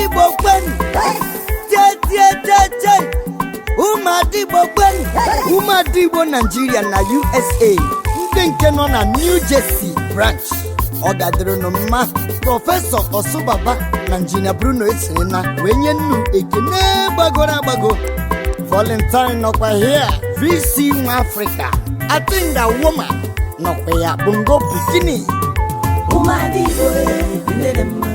Igbo kweni Umadi Igbo Nigeria na USA ndị nke nọ na New Jersey branch Ogadronoma Professor Osubaba na Engineer Bruno esena wenye nnu ekene agbago Valentine nọkwa here VC in Africa ATINGA woman nọkwa ya bongo bikini Umadi Igbo nderema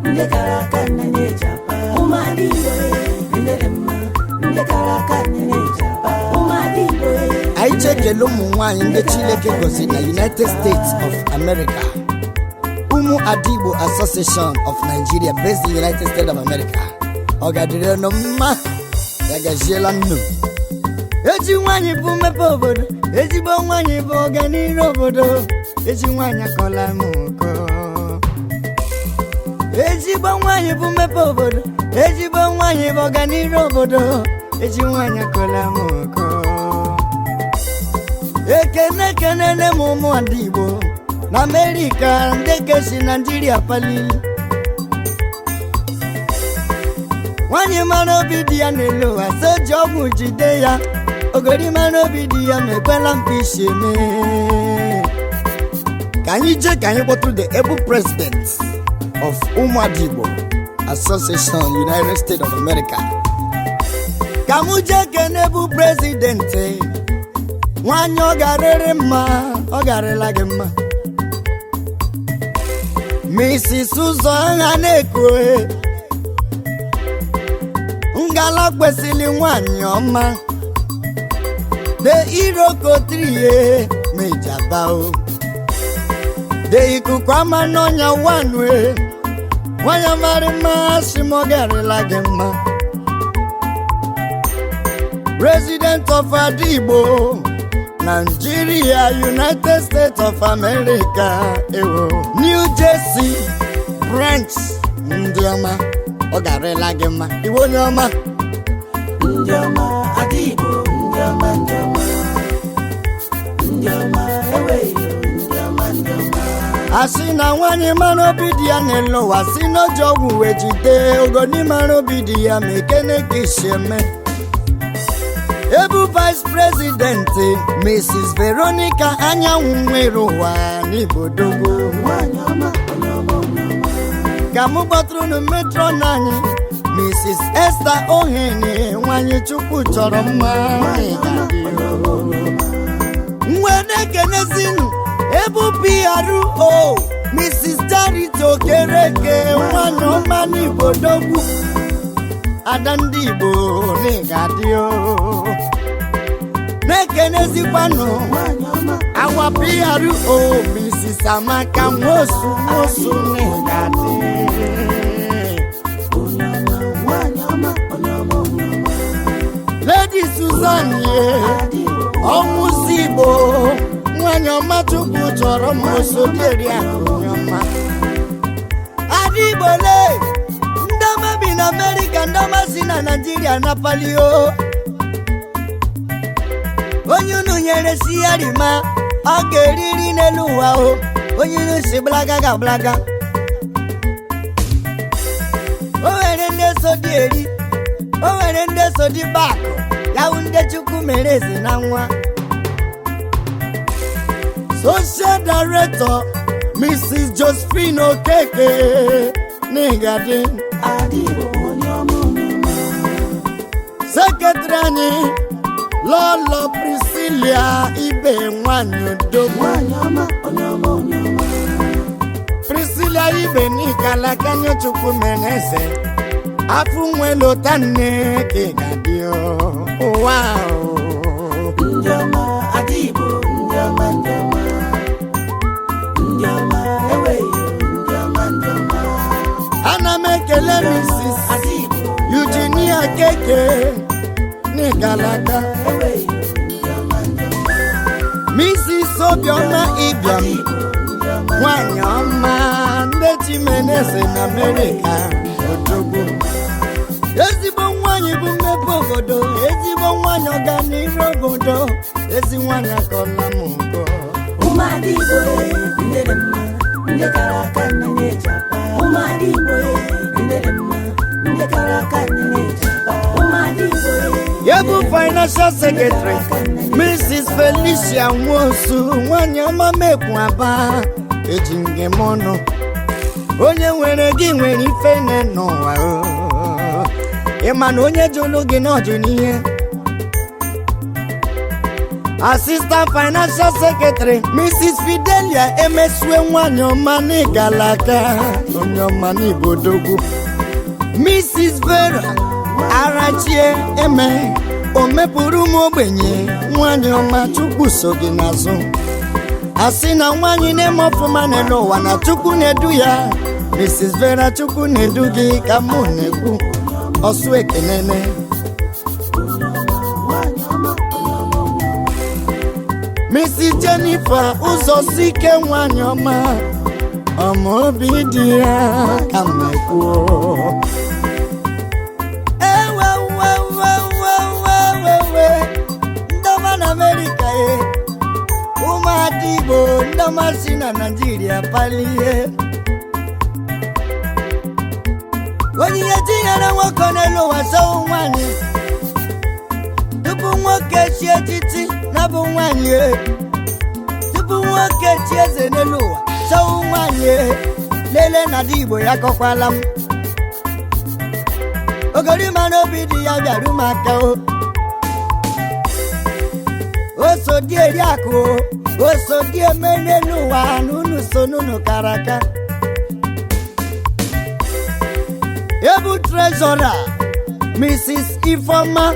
ndekaraka na nejapa Umadi Igbo nderema ndekaraka na nejapa Umadi Igbo anyị chekele ụmụ nwanyị ndị Chineke gosi na United States of America Umu Adigbo Association of Nigeria based in the United States of America Ogadronoma ya gajiela nnu eji nwanyị bụ mmepe obodo ezigbo nwanyị bụ ọganiru obodo eji nwanyị akọla m ụkọ ezigbo nwanyị bụ mmepe obodo ezigbo nwanyị bụ ọganiru obodo eji nwanyị akọla m ụkọ ekene m ụmụ Adigbo na America ndị kesi Nigeria palili nwanyị mara obi dị ya n'elu ụwa soji ọgwụ jide ya ogori mara obi dị ya mekwela mpishi eme ka anyị kpọtụ the able president of Umu Adigbo Association United States of America ka mụ jee kene bụ president nwanyị ọ garịla gị mma Mrs. Ụzọ agha na-ekoe ngala kwesịrị nwanyị ọma de irokotriye mejabao de ikuku ama n'ọnya wanwe nwanyị mara mma si m ọ garịla gị mma President of Adigbo Nigeria United States of America New Jersey branch ndị ọma ọ garịla gị mma iwe onye ọma ndị ọma Adigbo ndị ọma asị na nwanyị mara obi dị ya n'elu ụwa si n'oji ọgwụ wee jide ogoni mara obi dị ya ma ekene ka isi eme ebu Vice President Mrs. Veronica anyanwụ nwere ụwa n'Ibodogo ka mụ kpọtụrụ metron anyị Mrs. Esther Ohene nwanyị Chukwu chọrọ mma nwere kenezinu ebu PRO Mrs. Charity Okereke nwanyị ọma n'Ibodogo ada ndị Igbo n'ịgadio nekenezikwanụ awa PRO Mrs. Amaka Nwosu n'ịgadi Lady Susan ọmụzi Igbo nwanyị ọma Chukwu chọrọ mmoso dịrị akụnyọma Adigbo le ndị ọma bi na America ndị ọma si na Nigeria na palio onye unu nyere si ya rima ọ ga-eriri n'elu ụwa o onye unu si blaga ga blaga o nwere ndị so dị eri o nwere ndị so dị bakụ ya wụ ndị Chukwu mere eze na nwa Social Director Mrs. Josephine Okeke n'Igadi Secretary anyị Lolo Priscilla Ibe nwanyị Odogwu Priscilla Ibe n'Ikala Kanyo Chukwu meneze afụ nwelo tanne ka Igadi wow Ndịọma Adigbo ndịọma ana m ekele Mrs. Eugenia Keke n'Igalaka Mrs. Obioma Ibiam nwanyị ọma ndị Chimeneze na America Odogwu ezigbo nwanyị bụ mmepe obodo ezigbo nwanyị ọganiru obodo ezi nwanyị akọla m ụkọ Umadi Igbo nderema ndekaraka na nejapa Umadi Igbo nderema ndị kara aka na-eji aba ụmụada Igbo Yebu Financial Secretary Mrs. Felicia Nwosu nwanyị ọma mekwu aba eji nge m ọnụ onye nwere gị nwere ife n'ụwa ịma na onye jụrụ gị n'ọjụ n'ihe Assistant Financial Secretary Mrs. Fidelia Emesue nwanyị ọma n'Igalaka onye ọma n'Ibodogwu Mrs. Vera Arachie Eme o mepụrụ m ogbenye nwanyị ọma Chukwu so gị n'azụ asị na nwanyị na-eme ọfụma n'ụwa na Chukwu na-edu ya Mrs. Vera Chukwu na-edu gị ka mụ na-ekwu ọsụ ekenene Mrs. Jennifer Ụzọsike nwanyị ọma ọmaobi dị ya ka m na-ekwu ndọma na Amerịka ụmụada Igbo ndọma si na Naịjirịa palie onyinye tinyere nwoke n'elu ụwa sọwụ nwanyị tupu nwoke chi etiti na bụ nwanyị tupu nwoke chi eze n'elu ụwa sọwụ nwanyị lele na dị Igbo ya kọkwala m ogorima n'obi dị ya bịaru m aka o so dị eri akụ o so dị eme n'elu ụwa na unu so n'unu kara aka Ebu Treasurer Mrs. Ifeoma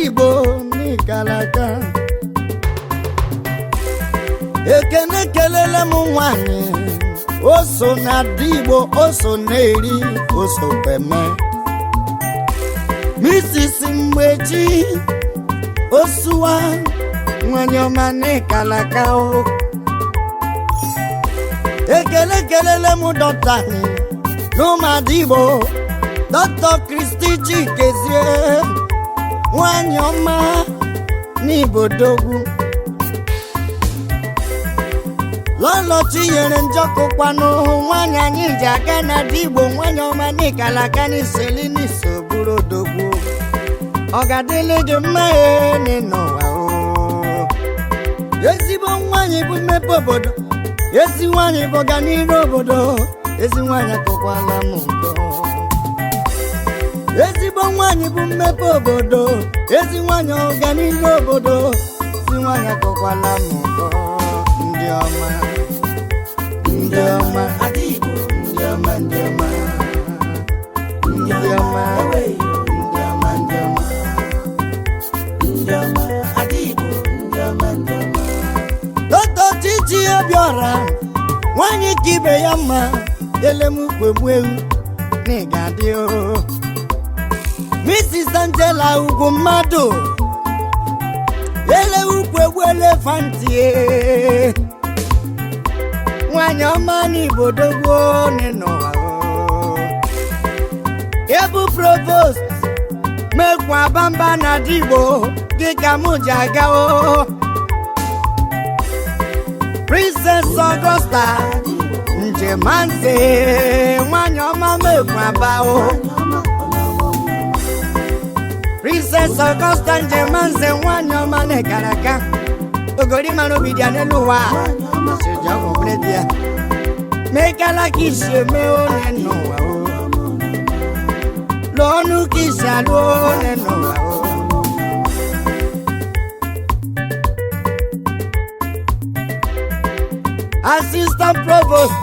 Igbo n'Igalaka ekene kelele m nwanyị o so na dị Igbo o so na-eri o so kweme Mrs. Mgbechi Osuwa nwanyị ọma n'Igalaka ekele kelele m dọkịta n'ụmụada Igbo Dr. Christy Chikezie nwanyị ọma n'Ibodogwu lọlọchi nyere njọkụkwanụ nwanyị anyị ji aga na dị Igbo nwanyị ọma n'Igalaka n'iseli n'isoburu odogwu ọ ga-adịlị gị mma n'ụwa ezigbo nwanyị bụ mmepe obodo ezi nwanyị bụ ọganihu obodo ezi nwanyị akọkwala m nkọ ezigbo nwanyị bụ mmepe obodo ezi nwanyị ọganihu obodo ezi nwanyị akọkwala m nkọ ndị ọma ndị ọma ada Igbo ndị ọma ndị ọma ndị ọma ndị ọma ndị ọma ndị ọma ada Igbo ndị ọma ndị ọma Dr. Chichi Obiora nwanyị ka ibe ya mma elemukpegbu ewu na ị ga-adị Mrs. Angela Ugwu mmadụ eleukpegbu elefanti nwanyị ọma n'Ibodogwu n'ụwa Ebu Provost mekwa bamba na dị Igbo gị ka mụ ji aga Princess Augusta Njemanze nwanyị ọma mekwa bao Princess Augusta Njemanze nwanyị ọma n'Igalaka ogorima n'obi dị ya n'elu ụwa mekala ka isi eme onye n'ụwa lọnụ ka isi alụ onye n'ụwa Assistant Provost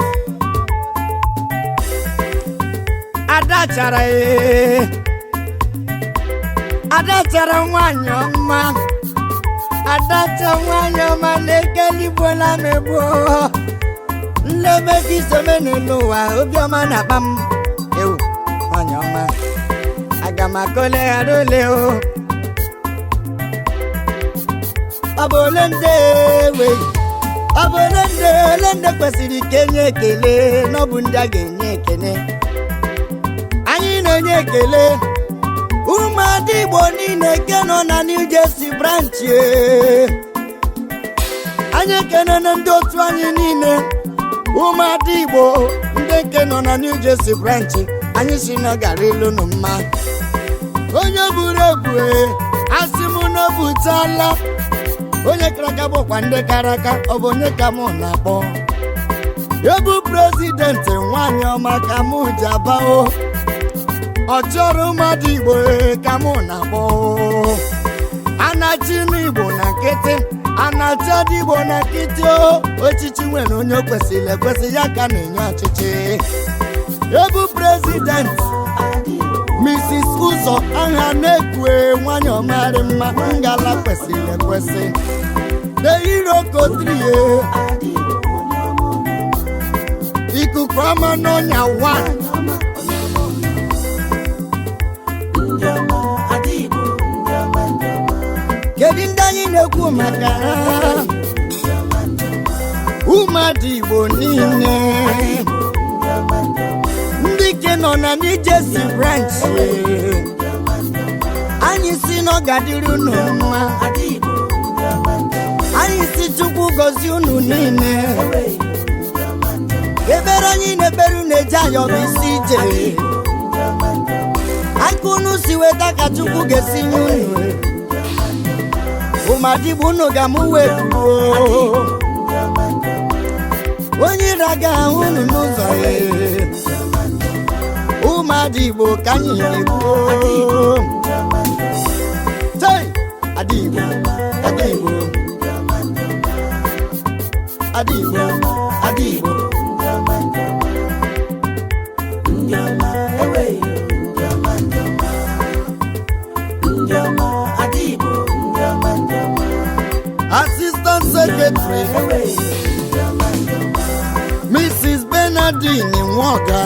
Adachara Adachara nwanyị ọma Adacha nwanyị ọma na-ekele Igbo na megbo nlebe gị isome n'elu ụwa obiọma na-akpa m ewu nwanyị ọma aga m akọleghara ole ọ bụ ole ndị ọ bụ ole ndị kwesịrị ka enye ekele n'ọbụ ndị a ga-enye ekele anyị na-enye ekele ụmụada Igbo niile nke nọ na New Jersey branch anyị ekenene ndị otu anyị niile ụmụada Igbo ndị nke nọ na New Jersey branch anyị si na gara ilu nụ mma onye buru ebu asị m na ọ bụtala onye kara aka bụkwa ndị kara aka ọ bụ onye ka mụ na-akpọ ebu prezidenti nwanyị ọma ka mụ ji abao ọ chọrọ mmadụ Igbo ka mụ na-akpọ anachi n'Igbo na nkịtị anachi adị Igbo na nkịtị ochichi nwere onye o kwesịrị ekwesị ya ka na-enye ọchịchị ebu prezidenti Mrs. Ụzọ aha na-ekwe nwanyị ọmarị mma ngala kwesịrị ekwesị the hero kotrie ikuku ọma n'ọnya wa kedu ndị anyị na-ekwu maka ụmụadị Igbo niile ndị ke nọ na New Jersey branch anyị si na ọ ga-adịrị unu mma anyị si Chukwu gọzie unu niile ebere anyị na-ebere unu eje ayọbụ isi ije aka unu si weta ka Chukwu ga-esi nye unu ụmụadị Igbo unu ga-amụ wepụo onye ire aga ahụ unu n'ụzọ ụmụadị Igbo ka anyị na-ekwu Adị Igbo Adị Igbo Adị Igbo Adị Igbo Assistant Secretary Mrs. Bernardine Nwoga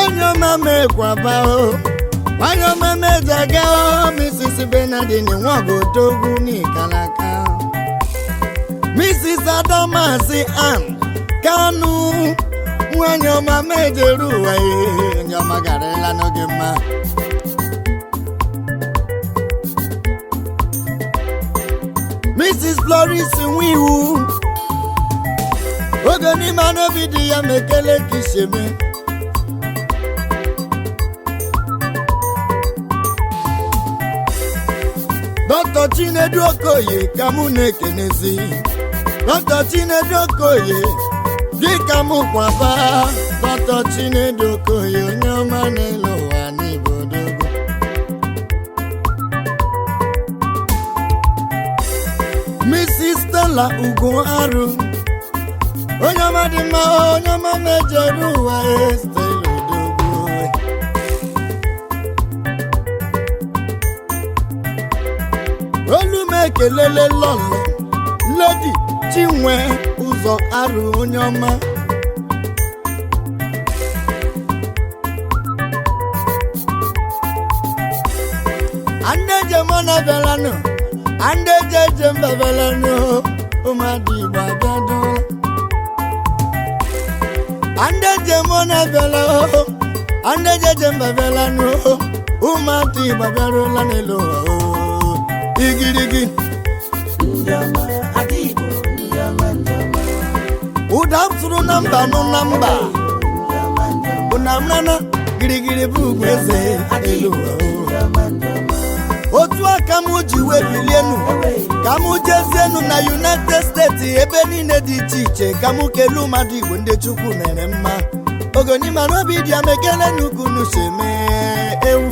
onye ọmama ekwaba onye ọmama ejaga Mrs. Bernardine Nwoga odogwu n'ikalaka Mrs. Adamasi Ann Kanu onye ọmama ejeru ụwa onye ọma garala n'oge mma Mrs. Florence Nwiwu oge n'ime n'obi dị ya mekele kisheme Dr. Chinedu Okoye ka mụ na-ekenezi Dr. Chinedu Okoye dị ka mụ kwaba Dr. Chinedu Okoye onye ọma n'elu ụwa n'Igbo dogo Mrs. Stella Ugoarụ onye ọma dị mma onye ọma mejere ụwa Stella odogwu olu m ekelele lọlọ Lady Chinwe Ụzọ Arụ onye ọma ande jemona belano ande jeje mbebelano ụmụadị Igbo abịado ande jemona belano ande jeje mbebelano ụmụadị Igbo abịarola n'elu igirigi ụda tụrụ na mba nụ na mba ụnamnana girigiri bụ ugwu eze elu otu aka m ji wee bilienu ka m jezienu na United States ebe niile dị iche iche ka m kelee ụmụadị Igbo ndị Chukwu mere mma ogonima n'obi dị ya mekele n'ukwu n'ucheme ewu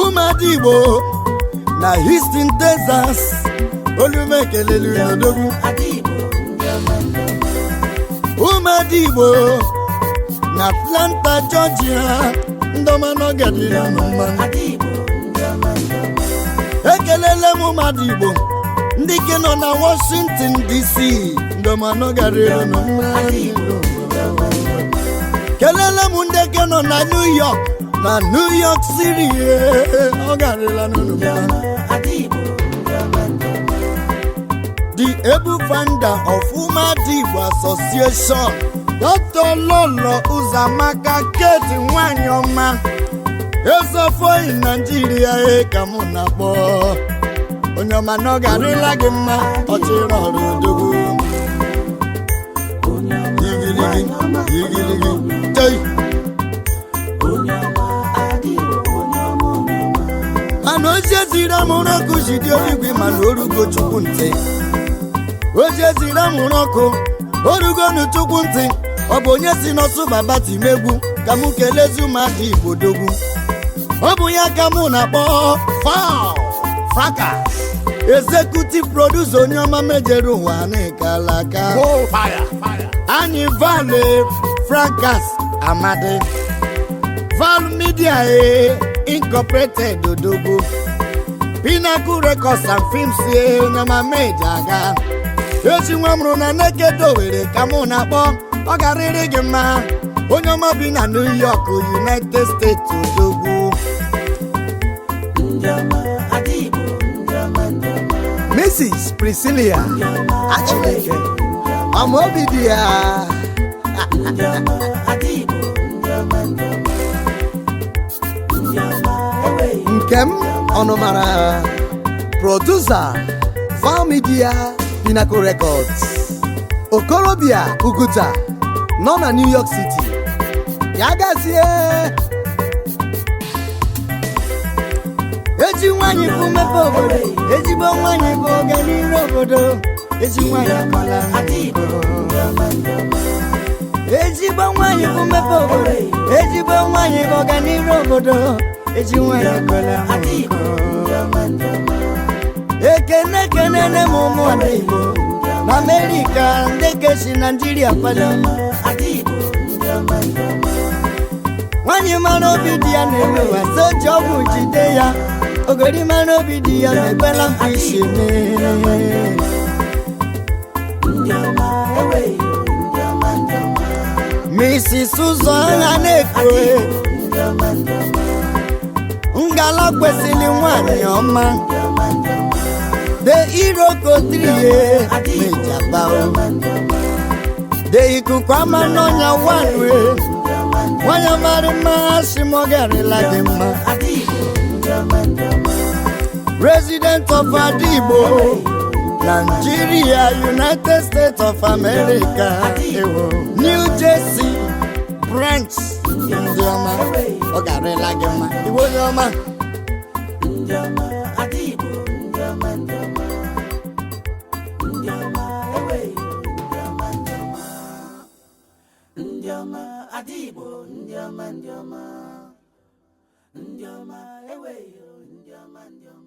ụmụadị Igbo na Houston, Texas olumekelelu n'odogwu ụmụadị Igbo na Atlanta, Georgia ndọmanọgadịrị mma ekelele m ụmụadị Igbo ndị ke nọ na Washington DC ndọmanọgadịrị mma kelele m ndị ke nọ na New York na New York City ọ garịla n'ụlọ the able founder of ụmụadị Igbo Association Dr. Lolo Uzamaka Kate nwanyị ọma ezofoyi Nigeria ka mụ na-akpọ onye ọma na ọ garịla gị mma ọchịrị ọrụ odogwu Jai. Mana ozie ziri amụrụ ọkụ ji dị oligwe mana orugo chukwu ntị. Ozie ziri amụrụ ọkụ orugo n'chukwu ntị. Ọ bụ onye si n'ọsụ baba timegwu ka mụ kelezi ụmụaka Igbo dogwu. Ọ bụ ya ka mụ na-akpọ Frakas, executive producer onye ọma mejere ụwa n'ịkalaka. Anyị Vale Frakas Amadi Val Media Incorporated Odogwu Pinnacle Records and Films nyama meja aga. Echi nwa mụrụ na Naked Owerri ka mụ na-akpọ. Ọ garịrị gị mma onye ọma bi na New York, United States Odogwu. Mrs. Priscilla Achileke Amobidia Nkem Onumara, producer VALENTINE Pinnacle Records. Okorobia Uguta nọ na New York City. Yagazie eji nwanyị bụ mmepe obodo, ezigbo nwanyị bụ ọganihu obodo. Eji nwanyị akọla ezigbo nwanyị bụ mmepe obodo, ezigbo nwanyị bụ ọganihu obodo. Eji nwanyị akọla ekene kenene m ụmụ Igbo na America ndị kesi Nigeria kwado. Nwanyị mara obi dị ya na-eme ụwa soji ọgwụ jide ya. Ogori mara obi dị ya na-egbela mkpa isi Mrs. ụzọ agha na-ekwe ngala kwesịrị nwanyị ọma. The Iroko Triye Mejabao The ikuku ama n'ọnya wanwe nwanyị mara mma si mogarila gị mma. President of Adigbo Nigeria, United States of America, New Jersey branch. Ndị ọma ọ garịla gị mma iwe onye ọma. Ndioma, ewe yo, ndioma.